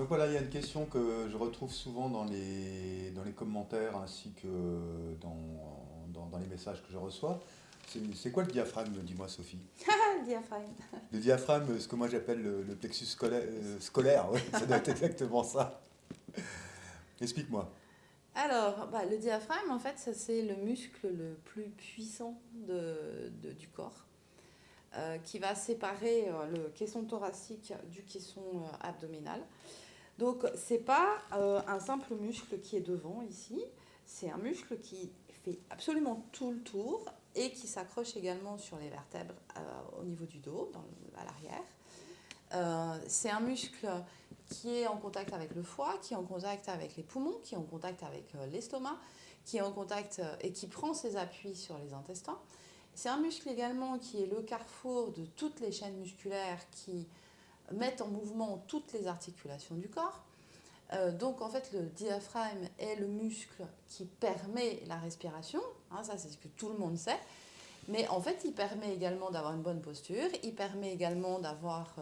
Donc voilà, il y a une question que je retrouve souvent dans les commentaires ainsi que dans les messages que je reçois. C'est quoi le diaphragme, dis-moi Sophie? Ah, le diaphragme. Le diaphragme, ce que moi j'appelle le plexus scolaire, oui, ça doit être exactement ça. Explique-moi. Alors, le diaphragme, en fait, ça c'est le muscle le plus puissant du corps, qui va séparer le caisson thoracique du caisson abdominal. Donc, c'est pas un simple muscle qui est devant ici, c'est un muscle qui fait absolument tout le tour et qui s'accroche également sur les vertèbres au niveau du dos, à l'arrière. C'est un muscle qui est en contact avec le foie, qui est en contact avec les poumons, qui est en contact avec l'estomac, qui est en contact et qui prend ses appuis sur les intestins. C'est un muscle également qui est le carrefour de toutes les chaînes musculaires qui mettent en mouvement toutes les articulations du corps. Donc en fait le diaphragme est le muscle qui permet la respiration, hein, ça c'est ce que tout le monde sait, mais en fait il permet également d'avoir une bonne posture, il permet également d'avoir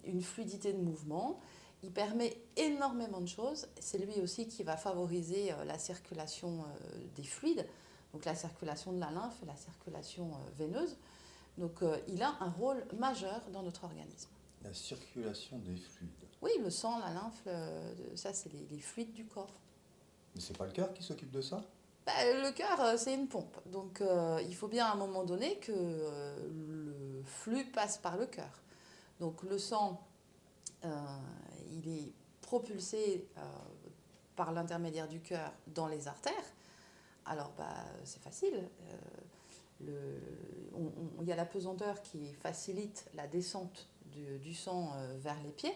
une fluidité de mouvement. Il permet énormément de choses. C'est lui aussi qui va favoriser la circulation des fluides, donc la circulation de la lymphe et la circulation veineuse. Donc il a un rôle majeur dans notre organisme. La circulation des fluides. Oui, le sang, la lymphe, ça c'est les fluides du corps. Mais c'est pas le cœur qui s'occupe de ça? Le cœur, c'est une pompe. Donc il faut bien à un moment donné que le flux passe par le cœur. Donc le sang, il est propulsé par l'intermédiaire du cœur dans les artères. Alors c'est facile. Il y a la pesanteur qui facilite la descente du sang vers les pieds.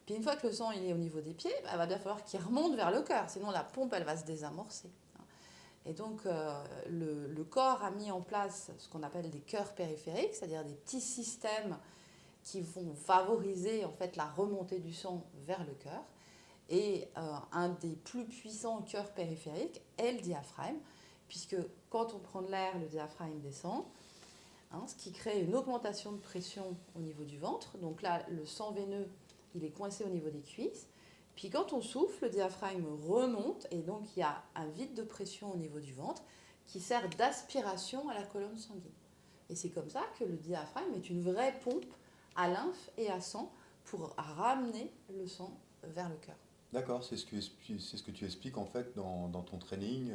Puis une fois que le sang il est au niveau des pieds, il va bien falloir qu'il remonte vers le cœur, sinon la pompe elle va se désamorcer. Et donc le corps a mis en place ce qu'on appelle des cœurs périphériques, c'est-à-dire des petits systèmes qui vont favoriser en fait la remontée du sang vers le cœur. Et un des plus puissants cœurs périphériques est le diaphragme, puisque quand on prend de l'air, le diaphragme descend, hein, ce qui crée une augmentation de pression au niveau du ventre. Donc là, le sang veineux, il est coincé au niveau des cuisses. Puis quand on souffle, le diaphragme remonte et donc il y a un vide de pression au niveau du ventre qui sert d'aspiration à la colonne sanguine. Et c'est comme ça que le diaphragme est une vraie pompe à lymphe et à sang pour ramener le sang vers le cœur. D'accord, c'est ce que tu expliques en fait dans ton training,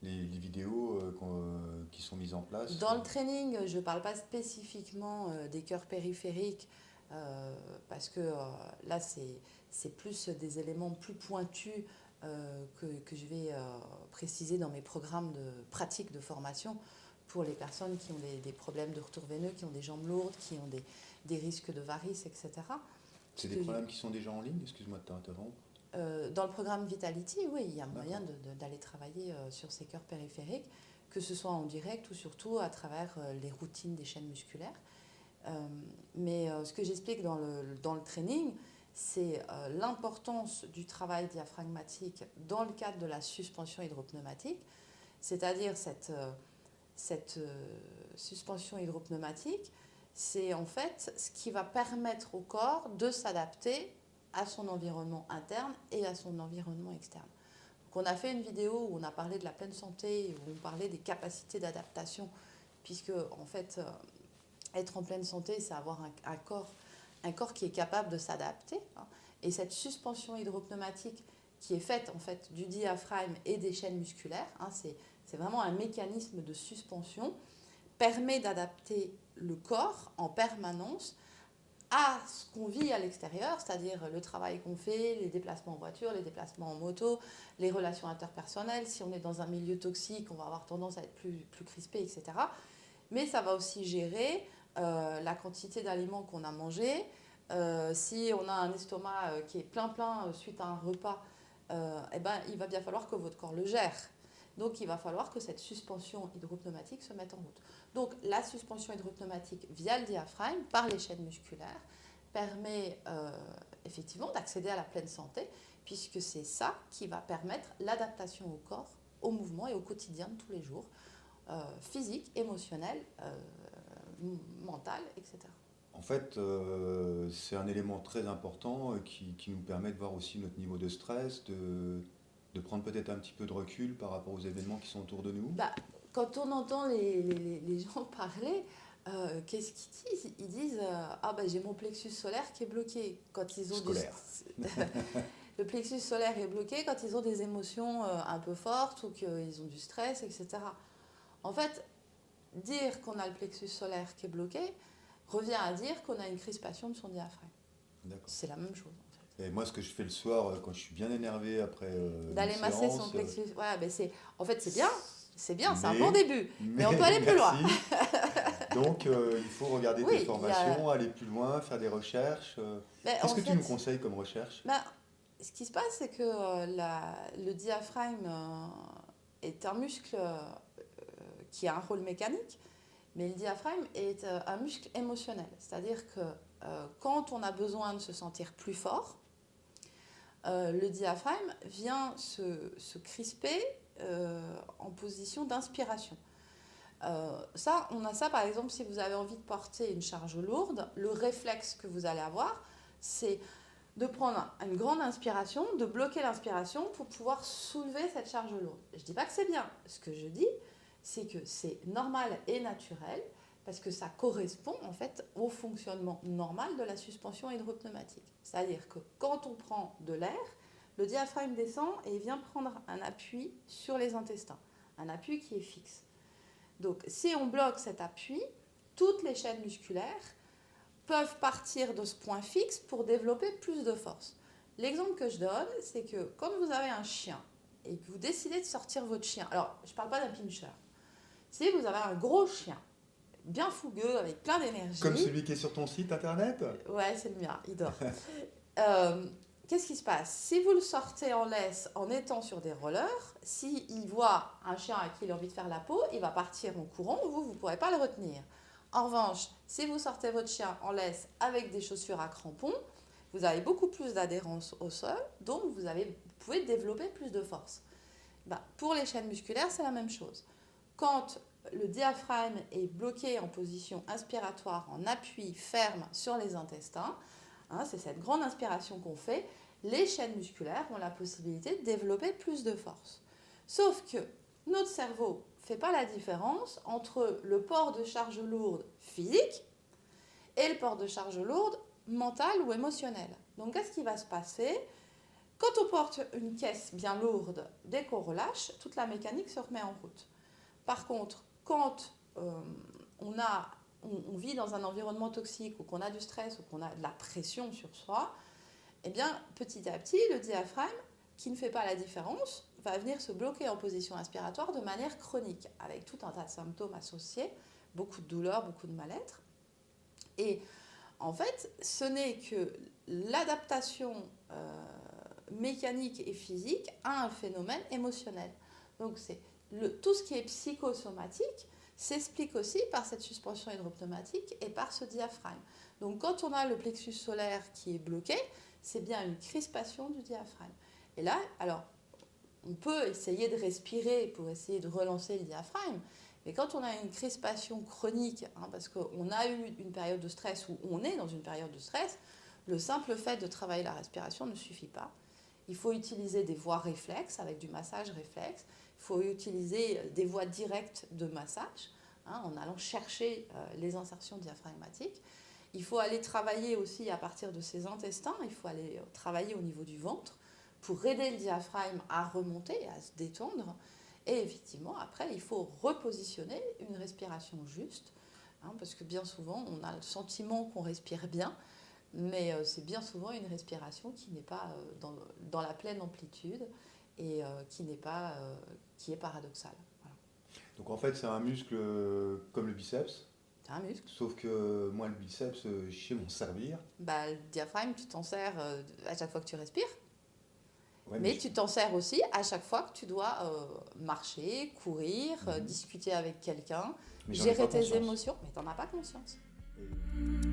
les vidéos qui sont mises en place. Dans le training, je ne parle pas spécifiquement des cœurs périphériques parce que là, c'est plus des éléments plus pointus que je vais préciser dans mes programmes de pratique de formation pour les personnes qui ont des problèmes de retour veineux, qui ont des jambes lourdes, qui ont des risques de varices, etc. C'est des problèmes qui sont déjà en ligne, excuse-moi de t'interrompre. Dans le programme Vitality, oui, il y a moyen d'aller travailler sur ces cœurs périphériques, que ce soit en direct ou surtout à travers les routines des chaînes musculaires. Mais ce que j'explique dans le training, c'est l'importance du travail diaphragmatique dans le cadre de la suspension hydropneumatique, c'est-à-dire cette suspension hydropneumatique, c'est en fait ce qui va permettre au corps de s'adapter à son environnement interne et à son environnement externe. Donc on a fait une vidéo où on a parlé de la pleine santé, où on parlait des capacités d'adaptation, puisque en fait, être en pleine santé, c'est avoir un corps qui est capable de s'adapter. Et cette suspension hydropneumatique qui est faite en fait du diaphragme et des chaînes musculaires, c'est vraiment un mécanisme de suspension, permet d'adapter le corps en permanence à ce qu'on vit à l'extérieur, c'est-à-dire le travail qu'on fait, les déplacements en voiture, les déplacements en moto, les relations interpersonnelles. Si on est dans un milieu toxique, on va avoir tendance à être plus crispé, etc. Mais ça va aussi gérer la quantité d'aliments qu'on a mangé. Si on a un estomac qui est plein suite à un repas, il va bien falloir que votre corps le gère. Donc il va falloir que cette suspension hydropneumatique se mette en route. Donc la suspension hydropneumatique via le diaphragme, par les chaînes musculaires, permet effectivement d'accéder à la pleine santé, puisque c'est ça qui va permettre l'adaptation au corps, au mouvement et au quotidien de tous les jours, physique, émotionnel, mental, etc. En fait, c'est un élément très important qui nous permet de voir aussi notre niveau de stress, de prendre peut-être un petit peu de recul par rapport aux événements qui sont autour de nous. Bah, quand on entend les gens parler, qu'est-ce qu'ils disent? Ils disent ah bah, j'ai mon plexus solaire qui est bloqué. Quand ils ont Scolaire. le plexus solaire est bloqué quand ils ont des émotions un peu fortes ou qu'ils ont du stress, etc. En fait, dire qu'on a le plexus solaire qui est bloqué revient à dire qu'on a une crispation de son diaphragme. D'accord. C'est la même chose en fait. Et moi, ce que je fais le soir, quand je suis bien énervé après D'aller une masser son séance, plexus. Ouais, ben en fait, c'est bien, c'est un mais, bon début. Mais on peut aller plus loin. merci. Donc, il faut regarder Oui, des formations, aller plus loin, faire des recherches. Mais Qu'est-ce en que tu fait, nous conseilles comme recherche? ben, ce qui se passe, c'est que le diaphragme est un muscle qui a un rôle mécanique, mais le diaphragme est un muscle émotionnel. C'est-à-dire que quand on a besoin de se sentir plus fort, le diaphragme vient se crisper en position d'inspiration. On a ça par exemple si vous avez envie de porter une charge lourde, le réflexe que vous allez avoir, c'est de prendre une grande inspiration, de bloquer l'inspiration pour pouvoir soulever cette charge lourde. Je ne dis pas que c'est bien, ce que je dis, c'est que c'est normal et naturel parce que ça correspond en fait au fonctionnement normal de la suspension hydropneumatique. C'est-à-dire que quand on prend de l'air, le diaphragme descend et vient prendre un appui sur les intestins, un appui qui est fixe. Donc si on bloque cet appui, toutes les chaînes musculaires peuvent partir de ce point fixe pour développer plus de force. L'exemple que je donne, c'est que quand vous avez un chien et que vous décidez de sortir votre chien, alors je ne parle pas d'un pincher, si vous avez un gros chien, bien fougueux, avec plein d'énergie. Comme celui qui est sur ton site internet? Ouais, c'est le mien, il dort. Qu'est-ce qui se passe? Si vous le sortez en laisse en étant sur des rollers, s'il voit un chien à qui il a envie de faire la peau, il va partir en courant, vous ne pourrez pas le retenir. En revanche, si vous sortez votre chien en laisse avec des chaussures à crampons, vous avez beaucoup plus d'adhérence au sol, donc vous pouvez développer plus de force. Pour les chaînes musculaires, c'est la même chose. Quand le diaphragme est bloqué en position inspiratoire, en appui ferme sur les intestins, c'est cette grande inspiration qu'on fait, les chaînes musculaires ont la possibilité de développer plus de force. Sauf que notre cerveau ne fait pas la différence entre le port de charge lourde physique et le port de charge lourde mentale ou émotionnelle. Donc qu'est-ce qui va se passer? Quand on porte une caisse bien lourde, dès qu'on relâche, toute la mécanique se remet en route. Par contre, quand on vit dans un environnement toxique ou qu'on a du stress ou qu'on a de la pression sur soi, eh bien, petit à petit, le diaphragme, qui ne fait pas la différence, va venir se bloquer en position inspiratoire de manière chronique, avec tout un tas de symptômes associés, beaucoup de douleurs, beaucoup de mal-être. Et en fait, ce n'est que l'adaptation mécanique et physique à un phénomène émotionnel. Donc, tout ce qui est psychosomatique s'explique aussi par cette suspension hydropneumatique et par ce diaphragme. Donc quand on a le plexus solaire qui est bloqué, c'est bien une crispation du diaphragme. Et là, alors, on peut essayer de respirer pour essayer de relancer le diaphragme, mais quand on a une crispation chronique, parce qu'on a eu une période de stress ou on est dans une période de stress, le simple fait de travailler la respiration ne suffit pas. Il faut utiliser des voies réflexes avec du massage réflexe. Il faut utiliser des voies directes de massage en allant chercher les insertions diaphragmatiques. Il faut aller travailler aussi à partir de ses intestins. Il faut aller travailler au niveau du ventre pour aider le diaphragme à remonter, à se détendre. Et effectivement, après, il faut repositionner une respiration juste, parce que bien souvent, on a le sentiment qu'on respire bien, mais c'est bien souvent une respiration qui n'est pas dans la pleine amplitude et qui est paradoxale. Voilà. Donc en fait, c'est un muscle comme le biceps. C'est un muscle. Sauf que moi, le biceps, je sais m'en servir. Le diaphragme, tu t'en sers à chaque fois que tu respires. Ouais, mais tu t'en sers aussi à chaque fois que tu dois marcher, courir, discuter avec quelqu'un, gérer tes émotions, mais tu n'en as pas conscience. Et...